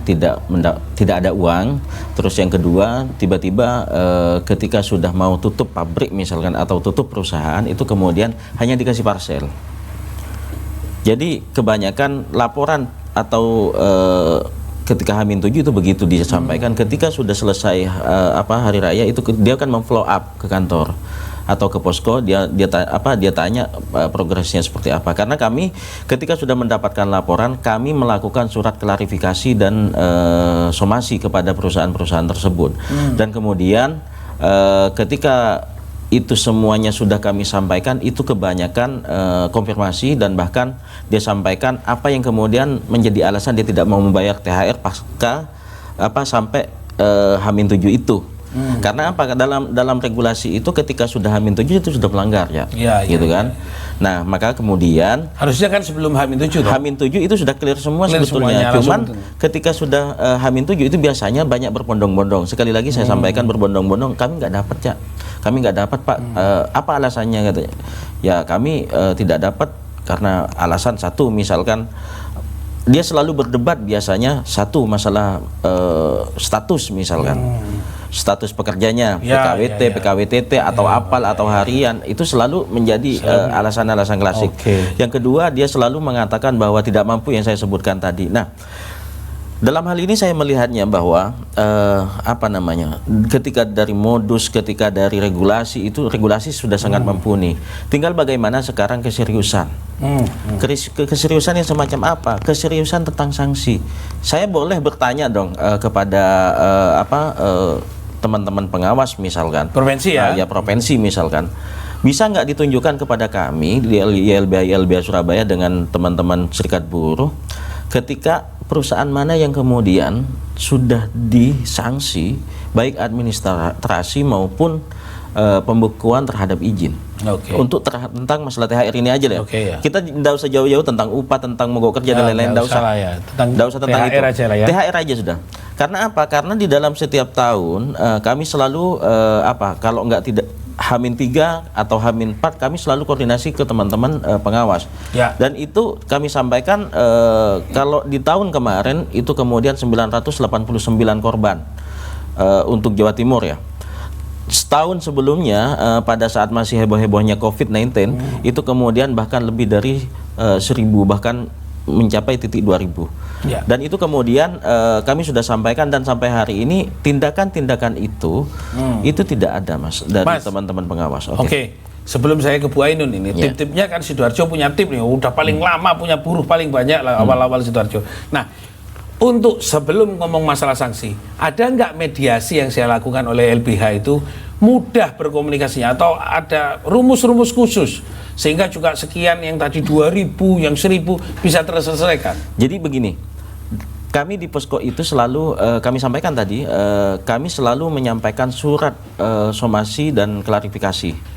tidak ada uang, terus yang kedua tiba-tiba ketika sudah mau tutup pabrik misalkan atau tutup perusahaan itu kemudian hanya dikasih parcel. Jadi kebanyakan laporan atau ketika H-7 itu begitu disampaikan, ketika sudah selesai hari raya itu dia akan memfollow up ke kantor atau ke posko, dia tanya progresnya seperti apa. Karena kami ketika sudah mendapatkan laporan, kami melakukan surat klarifikasi dan somasi kepada perusahaan-perusahaan tersebut. Dan kemudian ketika itu semuanya sudah kami sampaikan, itu kebanyakan konfirmasi dan bahkan dia sampaikan apa yang kemudian menjadi alasan dia tidak mau membayar THR pasca sampai H-7 itu. Karena apa? Dalam regulasi itu ketika sudah H-7 itu sudah melanggar ya, gitu kan. Nah, maka kemudian harusnya kan sebelum H-7 H-7 itu sudah clear semua sebetulnya. Cuman ketika sudah H-7 itu biasanya banyak berbondong-bondong. Sekali lagi saya sampaikan berbondong-bondong, kami nggak dapat ya. Kami nggak dapat Pak. Apa alasannya katanya? Ya kami tidak dapat karena alasan satu, misalkan dia selalu berdebat biasanya satu masalah status misalkan. Status pekerjanya, PKWT, PKWTT atau apal atau harian, itu selalu menjadi alasan-alasan klasik. Yang kedua, dia selalu mengatakan bahwa tidak mampu yang saya sebutkan tadi. Nah, dalam hal ini saya melihatnya bahwa ketika dari modus, ketika dari regulasi itu regulasi sudah sangat mumpuni. Tinggal bagaimana sekarang keseriusan. Keseriusan yang semacam apa? Keseriusan tentang sanksi. Saya boleh bertanya dong kepada teman-teman pengawas misalkan, provinsi ya provinsi misalkan, bisa nggak ditunjukkan kepada kami di YLBI Surabaya dengan teman-teman serikat buruh ketika perusahaan mana yang kemudian sudah disanksi baik administrasi maupun pembukuan terhadap izin. Untuk tentang masalah THR ini aja deh. Kita tidak usah jauh-jauh tentang upah, tentang mogok kerja dan lain-lain, tidak usah tentang THR itu. Aja lah ya. THR aja sudah. Karena apa? Karena di dalam setiap tahun kami selalu kalau nggak tidak H-3 atau H-4 kami selalu koordinasi ke teman-teman pengawas. Dan itu kami sampaikan kalau di tahun kemarin itu kemudian 989 korban untuk Jawa Timur ya. Setahun sebelumnya pada saat masih heboh-hebohnya COVID-19 itu kemudian bahkan lebih dari 1.000 bahkan mencapai 2.000. Dan itu kemudian kami sudah sampaikan dan sampai hari ini tindakan-tindakan itu tidak ada Mas dari teman-teman pengawas. Sebelum saya ke Bu Ainun ini, tip-tipnya kan Sidoarjo punya tip nih, udah paling lama punya buruh paling banyak lah awal-awal Sidoarjo. Nah, untuk sebelum ngomong masalah sanksi, ada nggak mediasi yang saya lakukan oleh LBH itu mudah berkomunikasinya atau ada rumus-rumus khusus sehingga juga sekian yang tadi 2.000 yang 1.000 bisa terselesaikan? Jadi begini, kami di posko itu selalu kami sampaikan tadi kami selalu menyampaikan surat somasi dan klarifikasi.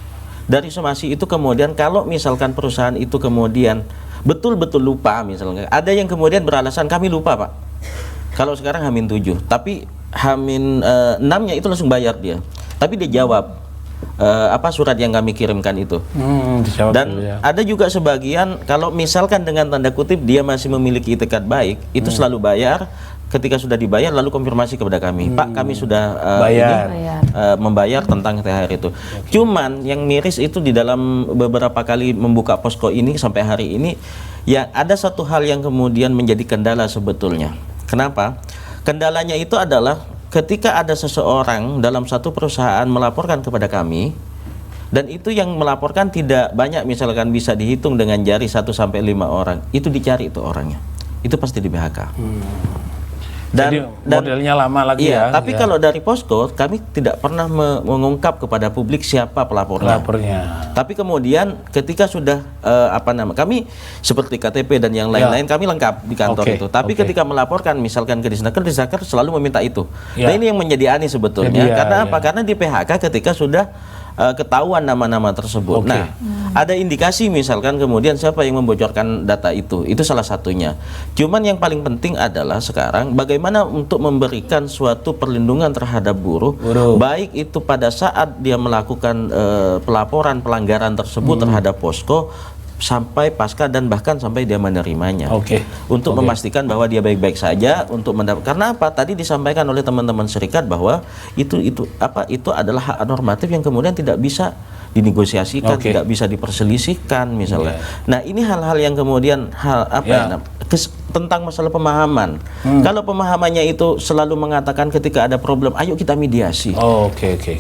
Dari somasi itu kemudian kalau misalkan perusahaan itu kemudian betul-betul lupa, misalnya ada yang kemudian beralasan kami lupa Pak, kalau sekarang H-7 tapi H-6-nya itu langsung bayar dia, tapi dia jawab surat yang kami kirimkan itu. Dan ada juga sebagian kalau misalkan dengan tanda kutip dia masih memiliki itikat baik, itu selalu bayar. Ketika sudah dibayar lalu konfirmasi kepada kami, Pak kami sudah membayar tentang THR itu. Cuman yang miris itu di dalam beberapa kali membuka posko ini sampai hari ini, ya ada satu hal yang kemudian menjadi kendala sebetulnya. Kenapa? Kendalanya itu adalah ketika ada seseorang dalam satu perusahaan melaporkan kepada kami, dan itu yang melaporkan tidak banyak, misalkan bisa dihitung dengan jari 1 sampai 5 orang, itu dicari itu orangnya, itu pasti di PHK. Dan modelnya lama lagi ya. Tapi kalau dari posko kami tidak pernah mengungkap kepada publik siapa pelapornya. Tapi kemudian ketika sudah kami seperti KTP dan yang lain-lain kami lengkap di kantor itu. Tapi ketika melaporkan misalkan ke Disnaker selalu meminta itu. Nah ini yang menjadi aneh sebetulnya. Karena apa? Karena di PHK ketika sudah ketahuan nama-nama tersebut. Nah, ada indikasi misalkan kemudian siapa yang membocorkan data itu salah satunya. Cuman yang paling penting adalah sekarang bagaimana untuk memberikan suatu perlindungan terhadap buruh, baik itu pada saat dia melakukan pelaporan pelanggaran tersebut terhadap posko, sampai pasca dan bahkan sampai dia menerimanya. Untuk memastikan bahwa dia baik-baik saja, untuk karena apa? Tadi disampaikan oleh teman-teman serikat bahwa itu adalah hak normatif yang kemudian tidak bisa dinegosiasikan, tidak bisa diperselisihkan misalnya. Nah, ini hal-hal yang kemudian tentang masalah pemahaman. Kalau pemahamannya itu selalu mengatakan ketika ada problem, ayo kita mediasi.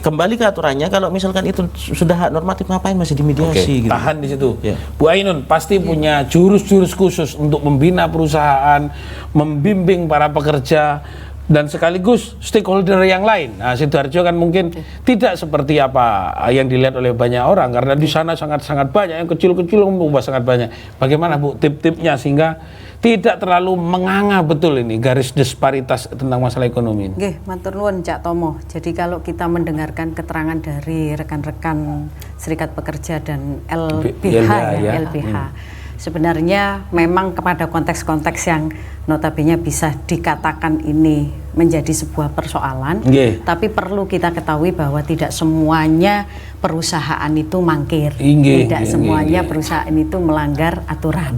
Kembali ke aturannya, kalau misalkan itu sudah hak normatif, ngapain masih dimediasi? Gitu. Tahan di situ. Bu Ainun pasti punya jurus-jurus khusus untuk membina perusahaan, membimbing para pekerja, dan sekaligus stakeholder yang lain. Nah, Sidoarjo kan mungkin tidak seperti apa yang dilihat oleh banyak orang, karena di sana sangat-sangat banyak, yang kecil-kecil mengubah sangat banyak. Bagaimana Bu tip-tipnya sehingga tidak terlalu menganga betul ini garis disparitas tentang masalah ekonomi ini? Nggih, matur nuwun Cak Tomo. Jadi kalau kita mendengarkan keterangan dari rekan-rekan Serikat Pekerja dan LBH, sebenarnya memang kepada konteks-konteks yang notabene bisa dikatakan ini menjadi sebuah persoalan, tapi perlu kita ketahui bahwa tidak semuanya perusahaan itu mangkir, tidak semuanya perusahaan itu melanggar aturan.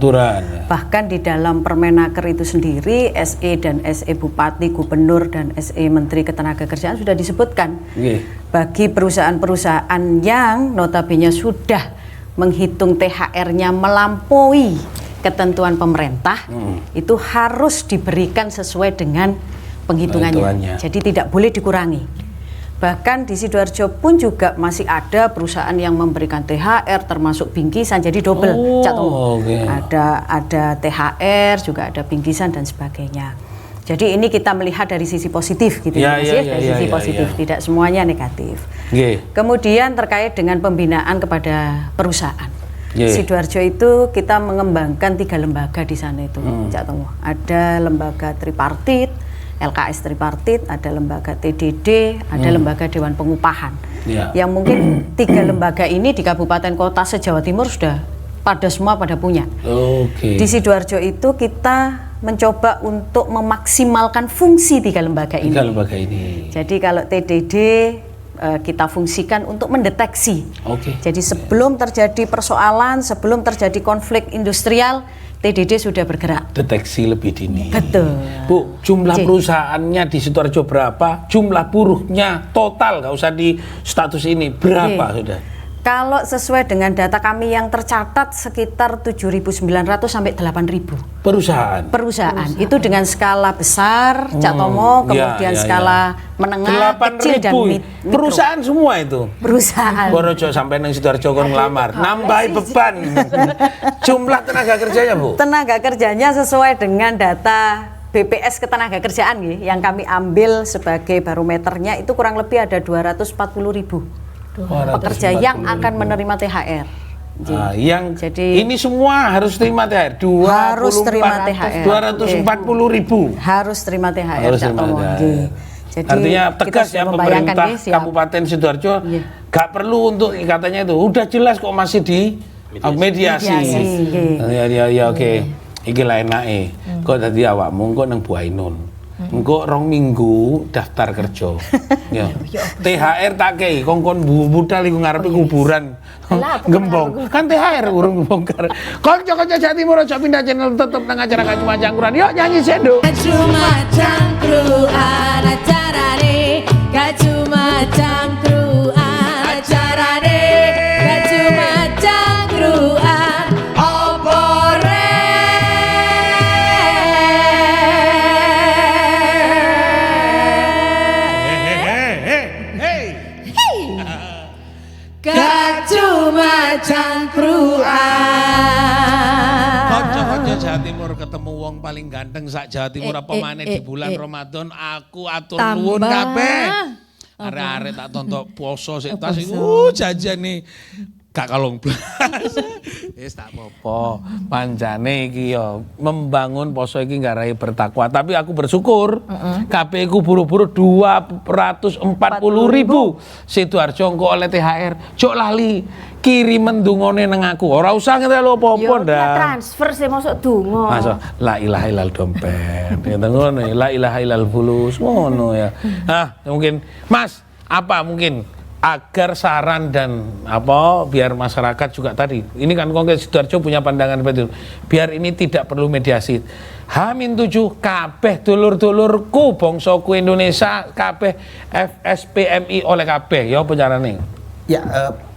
Bahkan di dalam Permenaker itu sendiri, SE dan SE Bupati, Gubernur dan SE Menteri Ketenagakerjaan sudah disebutkan bagi perusahaan-perusahaan yang notabene sudah menghitung THR-nya melampaui ketentuan pemerintah, itu harus diberikan sesuai dengan penghitungannya. Jadi tidak boleh dikurangi. Bahkan di Sidoarjo pun juga masih ada perusahaan yang memberikan THR termasuk bingkisan, jadi double. Ada THR, juga ada bingkisan dan sebagainya. Jadi ini kita melihat dari sisi positif gitu dari sisi positif, tidak semuanya negatif. Kemudian terkait dengan pembinaan kepada perusahaan. Sidoarjo itu kita mengembangkan 3 lembaga di sana itu, Cak Tomo. Ada lembaga tripartit, LKS tripartit, ada lembaga TDD, ada lembaga Dewan Pengupahan. Yang mungkin 3 lembaga ini di kabupaten kota se-Jawa Timur sudah semua pada punya. Di Sidoarjo itu kita mencoba untuk memaksimalkan fungsi 3 lembaga ini. Jadi kalau TDD kita fungsikan untuk mendeteksi. Jadi sebelum terjadi persoalan, sebelum terjadi konflik industrial, TDD sudah bergerak. Deteksi lebih dini. Betul. Bu, jumlah perusahaannya di Sidoarjo berapa? Jumlah buruhnya total, nggak usah di status ini, berapa sudah? Kalau sesuai dengan data kami yang tercatat sekitar 7.900 sampai 8.000 perusahaan. Itu dengan skala besar, Cak Tomo, kemudian skala menengah, kecil dan mikro. Perusahaan semua itu. Perusahaan. Borojo sampai nang Sidoarjo kon ngelamar, nambahi beban. Jumlah tenaga kerjanya, Bu? Tenaga kerjanya sesuai dengan data BPS Ketenagakerjaan yang kami ambil sebagai barometernya itu kurang lebih ada 240.000 pekerja yang akan menerima THR. Jadi ini semua harus terima THR. Harus terima THR. 240.000 harus terima THR. Jadi artinya tegas ya pemerintah Kabupaten Sidoarjo gak perlu untuk katanya itu udah jelas kok masih di mediasi. Iki lah enake. Kok tadi awakmu kok nang Bu Ainun. Engko 2 minggu daftar kerja. THR tak kei kongkon budal iku ngarepe kuburan. Gembong. Kan THR urung bongkar. Kanca-kanca Jawa Timur aja pindah channel tetep nang acara Kacuma Cangkruan. Yuk nyanyi sendok. Kacuma Cangkruan acarane. Kacuma Cangkruan acarane. Kacuma Cangkruan opore. Kacuma Cangkruan. Kanca-kanca Jawa Timur ketemu wong paling ganteng sak Jawa Timur apa maneh di bulan Ramadan, aku atur nuwun kabeh. Arek-arek tak tonton poso sik tas iku jajan nih Kak kalung blas. Wis tak apa-apa. Panjane iki ya membangun poso iki nggarai bertakwa. Tapi aku bersyukur KPI ku buru-buru 240.000 Sidoarjo engko oleh THR. Jok lali kirimen dungane nang aku. Ora usah ngenteni apa-apa ndak. Transfer sih masuk donga. Masuk la ilaha illal dompet. Ya ngono la ilaha illal fulus ngono ya. Nah, mungkin Mas, apa mungkin agar saran dan apa biar masyarakat juga tadi ini kan konkret Sidoarjo punya pandangan betul biar ini tidak perlu mediasi H-7 kabeh dulur-dulurku bangsaku Indonesia kabeh FSPMI oleh kabeh ya apa carane? Ya,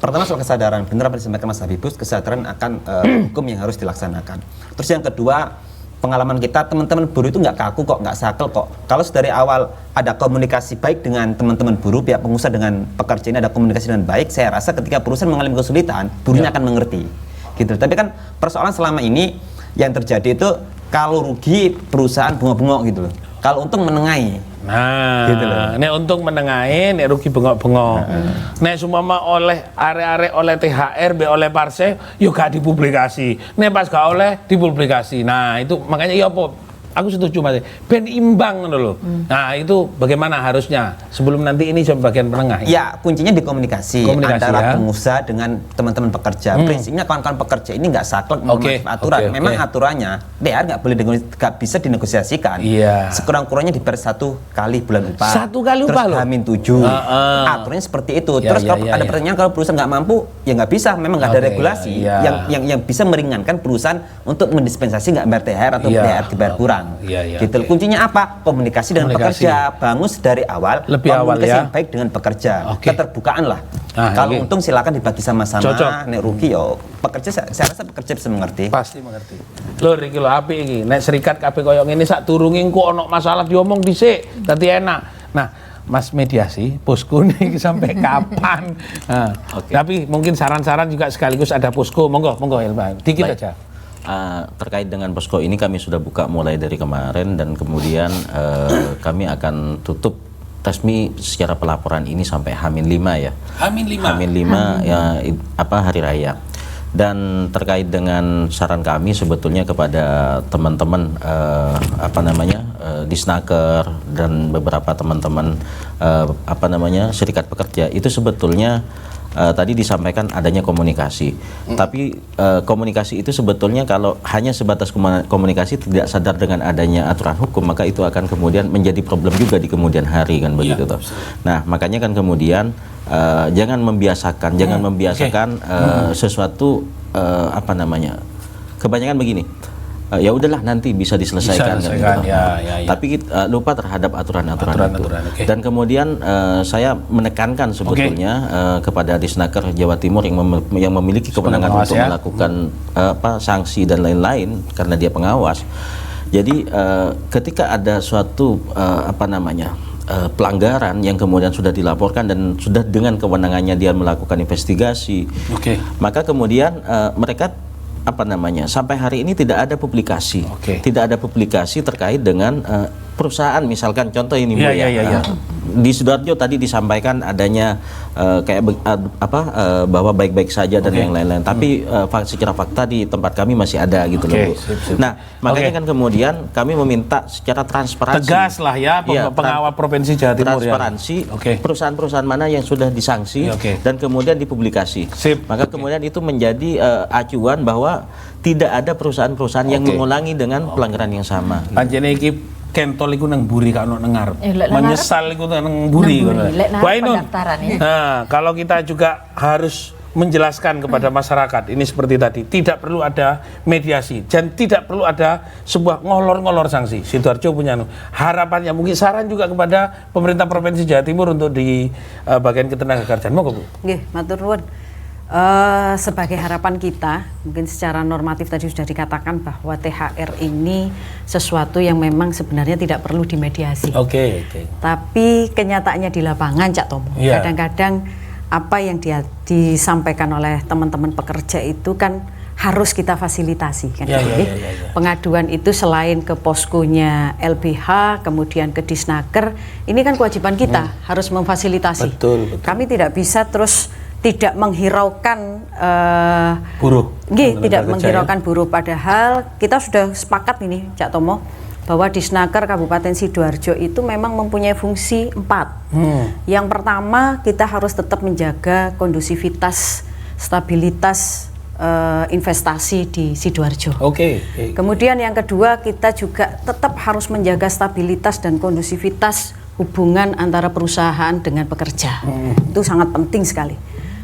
pertama soal kesadaran, benar apa disampaikan Mas Habibus, kesadaran akan hukum yang harus dilaksanakan. Terus yang kedua, pengalaman kita teman-teman buruh itu nggak kaku kok, nggak sakel kok. Kalau dari awal ada komunikasi baik dengan teman-teman buruh, pihak pengusaha dengan pekerja ini ada komunikasi dengan baik, saya rasa ketika perusahaan mengalami kesulitan, buruhnya akan mengerti. Gitu. Tapi kan persoalan selama ini yang terjadi itu kalau rugi perusahaan bengok-bengok gitu loh. Kalau untung menengahi. Nah, gitu loh. Nek untung menengahi, nek rugi bengok-bengok. Nek sumama oleh arek-arek oleh THR, be oleh parse, yo gak dipublikasi. Nek pas gak oleh dipublikasi. Nah, itu makanya iya apa? Aku setuju Mas. Ben imbang ngono lho. Nah, itu bagaimana harusnya sebelum nanti ini coba bagian penengah. Ya, kuncinya di komunikasi antara pengusaha dengan teman-teman pekerja. Prinsipnya kawan-kawan pekerja ini nggak saklek aturan. Memang aturannya DR nggak boleh nggak bisa dinegosiasikan. Sekurang-kurangnya dibayar 1 kali bulan upah. 1 kali upah loh. H-7. Aturannya seperti itu. Terus kalau ada pertanyaan kalau perusahaan nggak mampu, ya nggak bisa. Memang nggak ada regulasi yang bisa meringankan perusahaan untuk mendispensasi nggak bayar THR atau THR dibayar kurang. Gitu. Kuncinya apa? Komunikasi dengan pekerja. Bangun dari awal. Lebih komunikasi awal yang baik dengan pekerja. Keterbukaan lah. Kalau untung silakan dibagi sama-sama. Nek rugi yo pekerja saya rasa pekerja bisa mengerti. Pasti mengerti. Lho iki lho apik iki. Nek serikat kabeh koyo ngene sak durunge engko ono masalah diomong dhisik dadi enak. Nah, Mas mediasi, posko nih sampai kapan? Nah, tapi mungkin saran-saran juga sekaligus ada posko. Monggo Elba. Dikit aja. Terkait dengan posko ini kami sudah buka mulai dari kemarin dan kemudian kami akan tutup resmi secara pelaporan ini sampai H-5 ya. H-5 ya hari raya. Dan terkait dengan saran kami sebetulnya kepada teman-teman Disnaker dan beberapa teman-teman serikat pekerja itu sebetulnya tadi disampaikan adanya komunikasi. Tapi komunikasi itu sebetulnya kalau hanya sebatas komunikasi tidak sadar dengan adanya aturan hukum, maka itu akan kemudian menjadi problem juga di kemudian hari kan begitu toh. Nah, makanya kan kemudian jangan membiasakan sesuatu kebanyakan begini. Ya udahlah nanti bisa diselesaikan kan, gitu. Tapi kita lupa terhadap aturan-aturan itu. Dan kemudian saya menekankan sebetulnya kepada Disnaker Jawa Timur yang memiliki kewenangan untuk melakukan sanksi dan lain-lain karena dia pengawas. Jadi ketika ada suatu pelanggaran yang kemudian sudah dilaporkan dan sudah dengan kewenangannya dia melakukan investigasi, maka kemudian mereka sampai hari ini tidak ada publikasi, terkait dengan perusahaan misalkan contoh ini di Sidoarjo tadi disampaikan adanya bahwa baik-baik saja dan yang lain-lain, tapi secara fakta di tempat kami masih ada gitu loh. Nah, makanya kan kemudian kami meminta secara transparansi, tegas lah ya pengawal Provinsi Jawa Timur transparansi perusahaan-perusahaan mana yang sudah disanksi dan kemudian dipublikasi. Maka kemudian itu menjadi acuan bahwa tidak ada perusahaan-perusahaan yang mengulangi dengan pelanggaran yang sama. Panjene iki kentol iku nang mburi kak ono nang ngarep. Menyesal iku nang mburi ngono. Nah, kalau kita juga harus menjelaskan kepada masyarakat ini seperti tadi, tidak perlu ada mediasi dan tidak perlu ada sebuah ngolor-ngolor sanksi. Sidoarjo punya harapannya, mungkin saran juga kepada pemerintah Provinsi Jawa Timur untuk di bagian ketenagakerjaan. Monggo Bu. Nggih, matur nuwun. Sebagai harapan kita, mungkin secara normatif tadi sudah dikatakan bahwa THR ini sesuatu yang memang sebenarnya tidak perlu dimediasi. Tapi kenyataannya di lapangan, Cak Tomo, kadang-kadang apa yang disampaikan oleh teman-teman pekerja itu kan harus kita fasilitasi kan. Pengaduan itu selain ke poskonya LBH, kemudian ke Disnaker, ini kan kewajiban kita harus memfasilitasi. Kami tidak bisa terus tidak menghiraukan buruh. Tidak menghiraukan buruh, padahal kita sudah sepakat ini Cak Tomo bahwa Disnaker Kabupaten Sidoarjo itu memang mempunyai fungsi 4. Yang pertama, kita harus tetap menjaga kondusivitas, stabilitas investasi di Sidoarjo. Kemudian yang kedua, kita juga tetap harus menjaga stabilitas dan kondusivitas hubungan antara perusahaan dengan pekerja. Itu sangat penting sekali.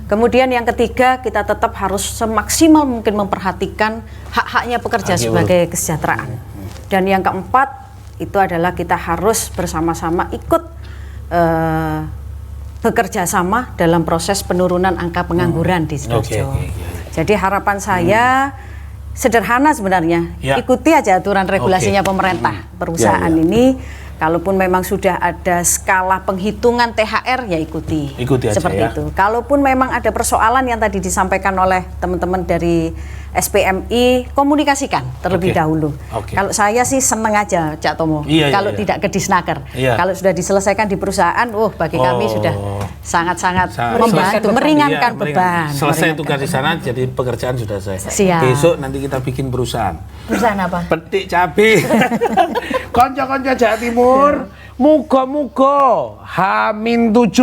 Kemudian yang ketiga, kita tetap harus semaksimal mungkin memperhatikan hak-haknya pekerja sebagai kesejahteraan. Dan yang keempat, itu adalah kita harus bersama-sama ikut bekerja sama dalam proses penurunan angka pengangguran di Sidoarjo. Jadi harapan saya sederhana sebenarnya, ikuti aja aturan regulasinya pemerintah perusahaan ini. Kalaupun memang sudah ada skala penghitungan THR, ya ikuti seperti itu. Kalaupun memang ada persoalan yang tadi disampaikan oleh teman-teman dari SPMI, komunikasikan terlebih dahulu. Kalau saya sih seneng aja Cak Tomo, kalau tidak ke Disnaker. Kalau sudah diselesaikan di perusahaan, bagi kami sudah sangat-sangat membantu, meringankan beban. Selesai tugas di sana, jadi pekerjaan sudah selesai. Siap. Besok nanti kita bikin perusahaan. Perusahaan apa? Petik cabai. Konco-konco Jawa Timur, muga-muga H-7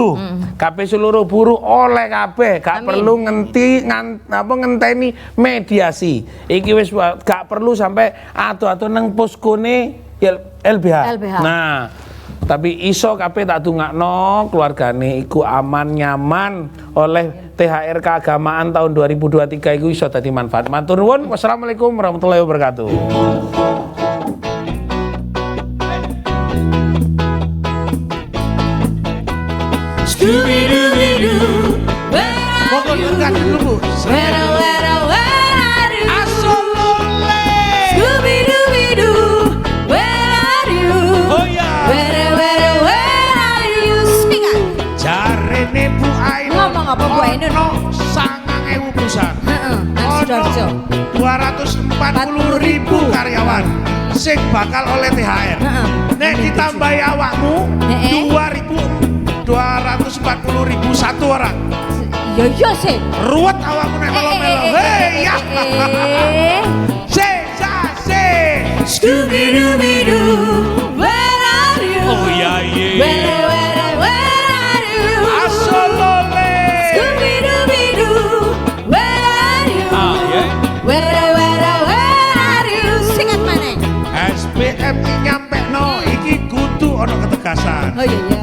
kabeh seluruh buruh oleh kabeh, gak perlu ngenteni mediasi. Iki wis gak perlu sampai atu-atu nang poskone LBH. Nah, tapi iso kabeh tak dungakno keluargane iku aman nyaman oleh THR keagamaan tahun 2023 iku iso dadi manfaat. Matur nuwun. Wassalamualaikum warahmatullahi wabarakatuh. Scooby-Dooby-Doo, where are you? Where are you? Scooby-Dooby-Doo, where are you? Where are you? Sing it. Jarene Bu Ainun Ngomong apa Bu Ainun? ono 9.000 perusahaan. Nang Sidoarjo. 240.000 karyawan sing bakal oleh THR. Nek ditambahi awakmu 240.000 satu orang. Iya sih. Ruwet awakmu nek melo-melo. Hei ya. Scooby-Dooby-Doo, where are you? Where are you? Asolole. Scooby-Dooby-Doo, where are you? Where are you? Sing it maneh. SPM nyampe iki kudu ono ketegasan. Oh iya.